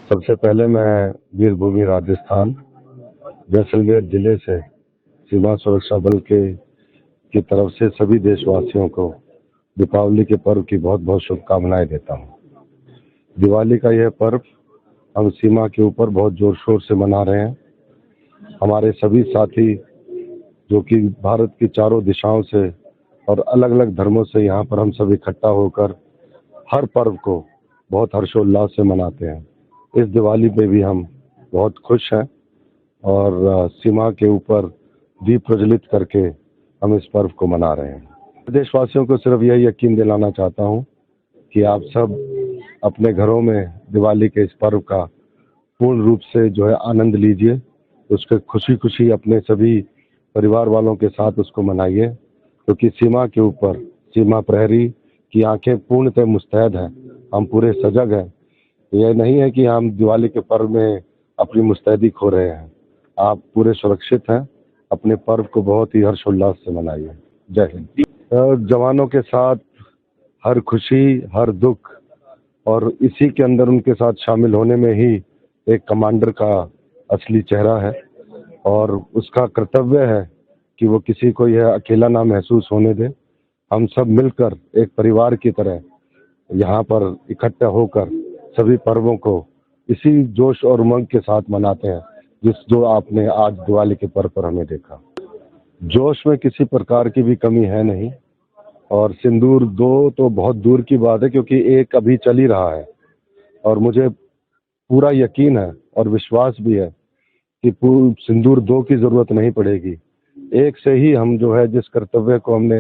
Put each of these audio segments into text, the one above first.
सबसे पहले मैं वीरभूमि राजस्थान जैसलमेर जिले से सीमा सुरक्षा बल की तरफ से सभी देशवासियों को दीपावली के पर्व की बहुत बहुत शुभकामनाएं देता हूं। दिवाली का यह पर्व हम सीमा के ऊपर बहुत जोर शोर से मना रहे हैं। हमारे सभी साथी जो कि भारत की चारों दिशाओं से और अलग अलग धर्मों से यहाँ पर हम सब इकट्ठा होकर हर पर्व को बहुत हर्षोल्लास से मनाते हैं। इस दिवाली पे भी हम बहुत खुश हैं और सीमा के ऊपर दीप प्रज्वलित करके हम इस पर्व को मना रहे हैं। देशवासियों को सिर्फ यही यकीन दिलाना चाहता हूं कि आप सब अपने घरों में दिवाली के इस पर्व का पूर्ण रूप से जो है आनंद लीजिए, उसके खुशी खुशी अपने सभी परिवार वालों के साथ उसको मनाइए, क्योंकि सीमा के ऊपर सीमा प्रहरी की आंखें पूर्णतः मुस्तैद हैं। हम पूरे सजग हैं। यह नहीं है कि हम दिवाली के पर्व में अपनी मुस्तैदी खो रहे हैं। आप पूरे सुरक्षित हैं। अपने पर्व को बहुत ही हर्षोल्लास से मनाइए। जय हिंद। जवानों के साथ हर खुशी, हर दुख और इसी के अंदर उनके साथ शामिल होने में ही एक कमांडर का असली चेहरा है और उसका कर्तव्य है कि वो किसी को यह अकेला ना महसूस होने दे। हम सब मिलकर एक परिवार की तरह यहाँ पर इकट्ठा होकर सभी पर्वों को इसी जोश और उमंग के साथ मनाते हैं जो आपने आज दिवाली के पर्व पर हमें देखा। जोश में किसी प्रकार की भी कमी है नहीं और सिंदूर 2 तो बहुत दूर की बात है, क्योंकि एक अभी चल ही रहा है और मुझे पूरा यकीन है और विश्वास भी है कि सिंदूर 2 की जरूरत नहीं पड़ेगी। एक से ही हम जो है जिस कर्तव्य को हमने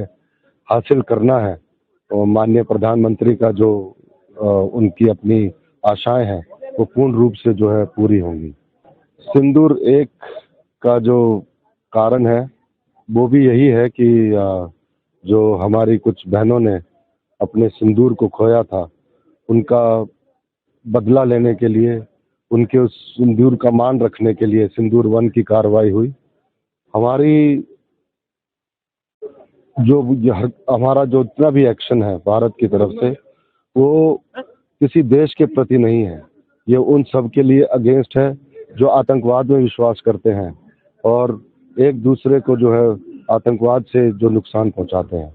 हासिल करना है, तो माननीय प्रधानमंत्री का जो उनकी अपनी आशाएं हैं वो पूर्ण रूप से जो है पूरी होंगी। सिंदूर 1 का जो कारण है वो भी यही है कि जो हमारी कुछ बहनों ने अपने सिंदूर को खोया था, उनका बदला लेने के लिए, उनके उस सिंदूर का मान रखने के लिए सिंदूर 1 की कार्रवाई हुई। हमारा जो इतना भी एक्शन है भारत की तरफ से, वो किसी देश के प्रति नहीं है। ये उन सब के लिए अगेंस्ट है जो आतंकवाद में विश्वास करते हैं और एक दूसरे को जो है आतंकवाद से जो नुकसान पहुंचाते हैं।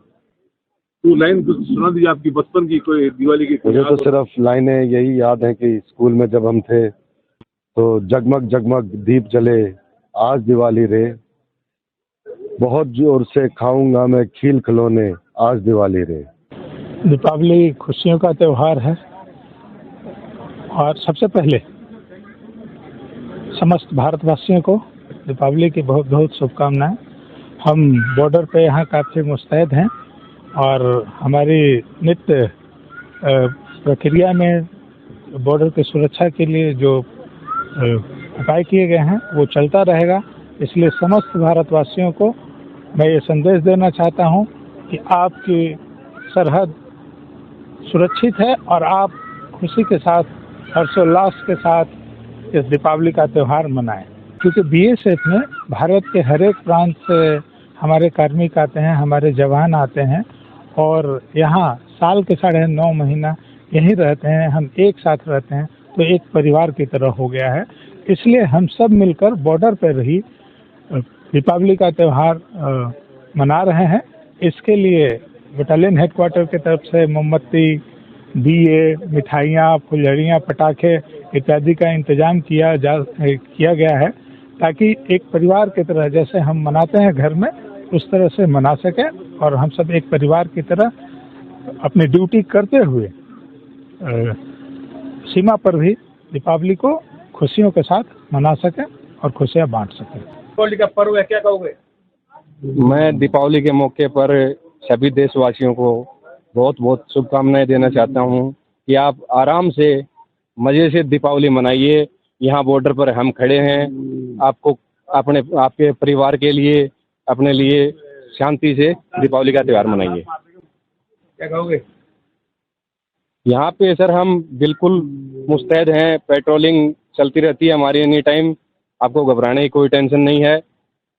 तो लाइन कुछ सुना दीजिए आपकी बचपन की, कोई दिवाली की। मुझे तो सिर्फ लाइनें यही याद है कि स्कूल में जब हम थे तो जगमग जगमग दीप जले, आज दिवाली रे, बहुत जोर से खाऊंगा मैं खील खिलौने, आज दिवाली रे। दीपावली खुशियों का त्यौहार है और सबसे पहले समस्त भारतवासियों को दीपावली की बहुत बहुत शुभकामनाएं। हम बॉर्डर पे यहाँ काफ़ी मुस्तैद हैं और हमारी नित्य प्रक्रिया में बॉर्डर की सुरक्षा के लिए जो उपाय किए गए हैं वो चलता रहेगा। इसलिए समस्त भारतवासियों को मैं ये संदेश देना चाहता हूँ कि आपकी सरहद सुरक्षित है और आप खुशी के साथ, हर्षोल्लास के साथ इस दीपावली का त्यौहार मनाएं, क्योंकि बीएसएफ में भारत के हर एक प्रांत से हमारे कार्मिक आते हैं, हमारे जवान आते हैं और यहाँ साल के 9.5 महीना यहीं रहते हैं। हम एक साथ रहते हैं तो एक परिवार की तरह हो गया है। इसलिए हम सब मिलकर बॉर्डर पर ही दीपावली का त्यौहार मना रहे हैं। इसके लिए बटालियन हेडक्वार्टर की तरफ से मोमबत्ती, दिए, मिठाइयाँ, फुलझड़ियाँ, पटाखे इत्यादि का इंतजाम किया गया है ताकि एक परिवार की तरह जैसे हम मनाते हैं घर में उस तरह से मना सकें और हम सब एक परिवार की तरह अपनी ड्यूटी करते हुए सीमा पर भी दीपावली को खुशियों के साथ मना सकें और खुशियाँ बांट सकें। दीपावली का पर्व है, क्या कहोगे? मैं दीपावली के मौके पर सभी देशवासियों को बहुत बहुत शुभकामनाएं देना चाहता हूं कि आप आराम से मज़े से दीपावली मनाइए यहाँ बॉर्डर पर हम खड़े हैं। आपको आपके परिवार के लिए, अपने लिए शांति से दीपावली का त्यौहार मनाइए। क्या कहोगे? यहाँ पे सर हम बिल्कुल मुस्तैद हैं, पेट्रोलिंग चलती रहती है हमारी एनी टाइम। आपको घबराने की कोई टेंशन नहीं है।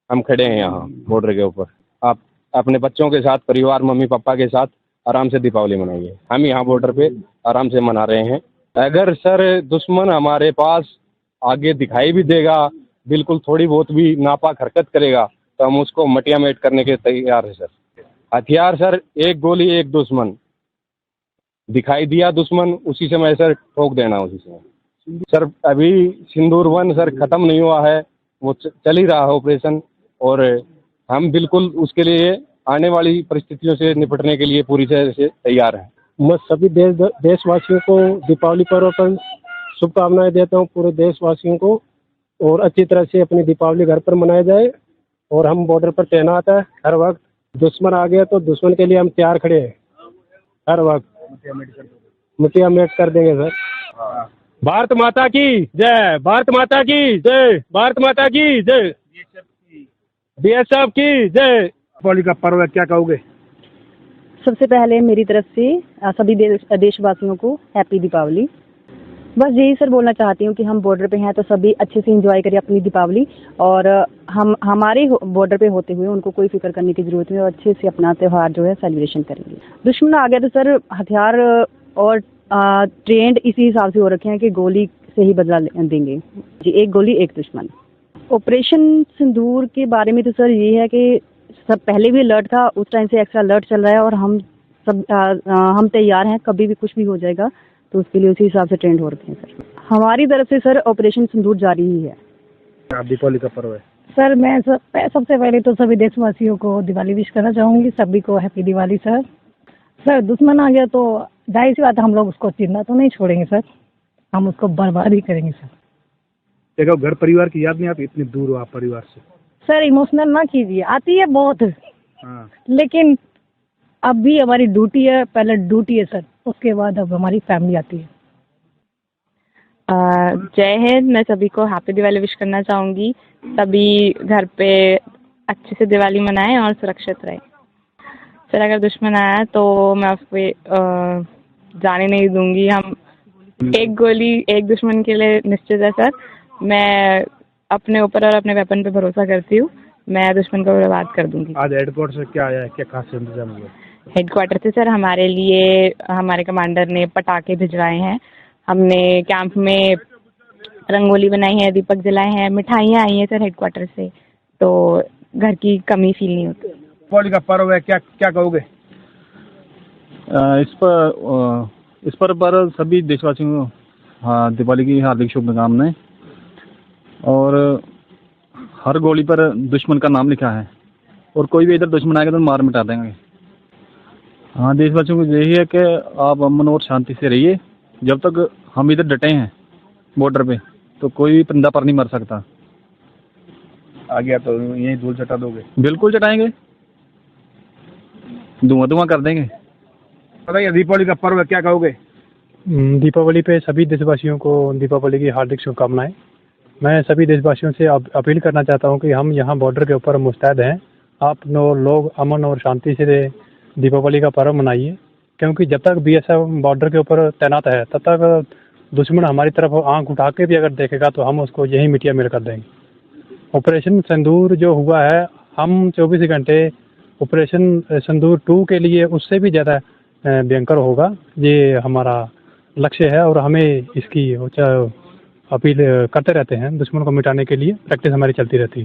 हम खड़े हैं यहाँ बॉर्डर के ऊपर। आप अपने बच्चों के साथ, परिवार, मम्मी पापा के साथ आराम से दीपावली मनाइए। हम यहाँ बॉर्डर पे आराम से मना रहे हैं। अगर सर दुश्मन हमारे पास आगे दिखाई भी देगा, बिल्कुल थोड़ी बहुत भी नापाक हरकत करेगा, तो हम उसको मटिया-मेट करने के तैयार है सर। हथियार सर, एक गोली एक दुश्मन। दिखाई दिया दुश्मन, उसी समय सर ठोक देना उसी समय। सर अभी सिंदूर वन सर खत्म नहीं हुआ है, वो चल ही रहा है ऑपरेशन, और हम बिल्कुल उसके लिए आने वाली परिस्थितियों से निपटने के लिए पूरी तरह से तैयार हैं। मैं सभी देशवासियों को दीपावली पर्व पर शुभकामनाएं देता हूं, पूरे देशवासियों को, और अच्छी तरह से अपनी दीपावली घर पर मनाया जाए। और हम बॉर्डर पर तैनात है हर वक्त। दुश्मन आ गया तो दुश्मन के लिए हम तैयार खड़े हैं हर वक्त। मुठिया मेट कर देंगे सर। भारत माता की जय, भारत माता की जय, भारत माता की जय, बीएसएफ की जय। दीपावली का पर्व है, क्या कहोगे? सबसे पहले मेरी तरफ से सभी देशवासियों को हैप्पी दीपावली। बस यही सर बोलना चाहती हूँ कि हम बॉर्डर पे हैं तो सभी अच्छे से एंजॉय करें अपनी दीपावली, और हम हमारे बॉर्डर पे होते हुए उनको कोई फिक्र करने की जरूरत नहीं, और अच्छे से अपना त्यौहार जो है सेलिब्रेशन करेंगे। दुश्मन आ गया तो सर हथियार और ट्रेंड इसी हिसाब से हो रखे हैं कि गोली से ही बदला देंगे जी, एक गोली एक दुश्मन। ऑपरेशन सिंदूर के बारे में तो सर ये है कि सब पहले भी अलर्ट था, उस टाइम से एक्स्ट्रा अलर्ट चल रहा है, और हम तैयार हैं, कभी भी कुछ भी हो जाएगा तो उसके लिए उसी हिसाब से ट्रेंड हो रखे हैं सर। हमारी तरफ से सर ऑपरेशन सिंदूर जारी ही है। आप दीपावली का पर्व है सर, मैं सबसे पहले तो सभी देशवासियों को दिवाली विश करना चाहूँगी, सभी को हैप्पी दिवाली सर। सर दुश्मन आ गया तो जाहिर सी बात है हम लोग उसको जिंदा तो नहीं छोड़ेंगे सर, हम उसको बर्बाद ही करेंगे सर। देखो, घर परिवार की याद नहीं आती? इतनी दूर हो आप परिवार से। सर इमोशनल ना कीजिए, आती है बहुत, लेकिन अब भी हमारी ड्यूटी है, पहले ड्यूटी है सर, उसके बाद अब हमारी फैमिली आती है। जय हिंद। मैं सभी को हैप्पी दिवाली विश करना चाहूँगी। सभी घर पे अच्छे से दिवाली मनाएं और सुरक्षित रहें। सर अगर दुश्मन आया तो मैं उस पर जाने नहीं दूंगी। हम एक गोली एक दुश्मन के लिए निश्चित है सर। मैं अपने ऊपर और अपने वेपन पे भरोसा करती हूँ, मैं दुश्मन को बर्बाद कर दूंगी। आज हेडक्वार्टर से क्या आया है, क्या खास इंतजाम हुआ? हेडक्वार्टर से सर हमारे लिए हमारे कमांडर ने पटाखे भिजवाए हैं, हमने कैंप में रंगोली बनाई है, दीपक जलाए हैं, मिठाइयाँ आई हैं सर हेडक्वार्टर से, तो घर की कमी फील नहीं होती। दीपावली का पर्व है, क्या कहोगे? इस पर्व पर सभी देशवासियों को दिवाली की हार्दिक शुभकामनाएं। और हर गोली पर दुश्मन का नाम लिखा है, और कोई भी इधर दुश्मन आएगा तो मार मिटा देंगे। हाँ, देशवासियों को यही है कि आप अमन और शांति से रहिए। जब तक हम इधर डटे हैं बॉर्डर पे तो कोई भी परिंदा पर नहीं मर सकता। आ गया तो यही धूल चटा दोगे? बिल्कुल चटाएंगे, धुआं कर देंगे। बताइए, दीपावली का पर्व है, क्या कहोगे? दीपावली पे सभी देशवासियों को दीपावली की हार्दिक शुभकामनाएं। मैं सभी देशवासियों से अपील करना चाहता हूं कि हम यहाँ बॉर्डर के ऊपर मुस्तैद हैं। आप लोग अमन और शांति से दीपावली का पर्व मनाइए, क्योंकि जब तक बीएसएफ बॉर्डर के ऊपर तैनात है तब तक दुश्मन हमारी तरफ आंख उठा के भी अगर देखेगा तो हम उसको यही मिटिया मिल कर देंगे। ऑपरेशन सिंदूर जो हुआ है, हम 24 घंटे ऑपरेशन सिंदूर 2 के लिए उससे भी ज़्यादा भयंकर होगा, ये हमारा लक्ष्य है, और हमें इसकी अपील करते रहते हैं। दुश्मन को मिटाने के लिए प्रैक्टिस हमारी चलती रहती है।